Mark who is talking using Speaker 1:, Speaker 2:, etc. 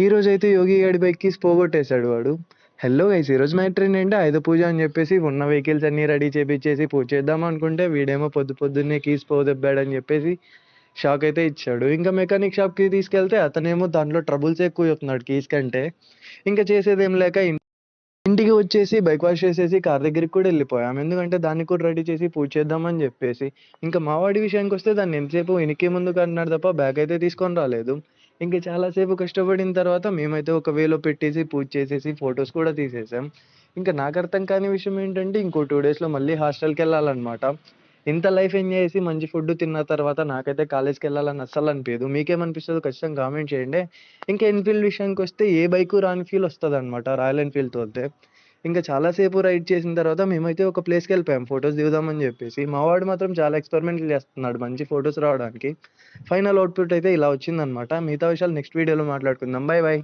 Speaker 1: ఈరోజైతే యోగి గాడి bike keys పోగొట్టేశాడు వాడు. హలో గైస్, ఈరోజు మ్యాటర్ ఏంటంటే ఆయుధ పూజ అని చెప్పేసి ఉన్న వెహికల్స్ అన్నీ రెడీ చేపిచ్చేసి పూజ చేద్దాం అనుకుంటే వీడేమో పొద్దున్నే కీస్ పోదెబ్బాడని చెప్పేసి షాక్ అయితే ఇచ్చాడు. ఇంకా మెకానిక్ షాప్కి తీసుకెళ్తే అతనేమో దాంట్లో ట్రబుల్స్ ఎక్కువ చెప్తున్నాడు కీస్ కంటే. ఇంకా చేసేదేం లేక ఇంటికి వచ్చేసి బైక్ వాష్ చేసేసి కార్ దగ్గరికి కూడా వెళ్ళిపోయాం. ఎందుకంటే దాన్ని కూడా రెడీ చేసి పూజ చేద్దామని చెప్పేసి. ఇంకా మా వాడి విషయానికి వస్తే దాన్ని ఎంతసేపు వెనక్కి ముందుకు అన్నాడు తప్ప బ్యాక్ అయితే తీసుకొని రాలేదు. ఇంకా చాలాసేపు కష్టపడిన తర్వాత మేమైతే ఒక వేలో పెట్టేసి పూజ చేసేసి ఫొటోస్ కూడా తీసేసాం. ఇంకా నాకు అర్థం కాని విషయం ఏంటంటే ఇంకో 2 డేస్లో మళ్ళీ హాస్టల్కి వెళ్ళాలన్నమాట. ఇంత లైఫ్ ఎంజాయ్ చేసి మంచి ఫుడ్ తిన్న తర్వాత నాకైతే కాలేజ్కి వెళ్ళాలని అస్సలు అనిపించదు. మీకేమనిపిస్తుందో ఖచ్చితంగా కామెంట్ చేయండి. ఇంకా ఎన్ఫీల్డ్ విషయానికి వస్తే ఏ బైకు రాని ఫీల్ వస్తుంది అనమాట రాయల్ ఎన్ఫీల్డ్ తోలితే. ఇంకా చాలాసేపు రైడ్ చేసిన తర్వాత మేమైతే ఒక ప్లేస్కి వెళ్ళిపోయాం ఫొటోస్ దిగుదామని చెప్పేసి. మా వాడు మాత్రం చాలా ఎక్స్పెరిమెంట్లు చేస్తున్నాడు మంచి ఫొటోస్ రావడానికి. ఫైనల్ అవుట్పుట్ అయితే ఇలా వచ్చిందనమాట. మిగతా విషయాలు నెక్స్ట్ వీడియోలో మాట్లాడుకుందాం. Bye bye.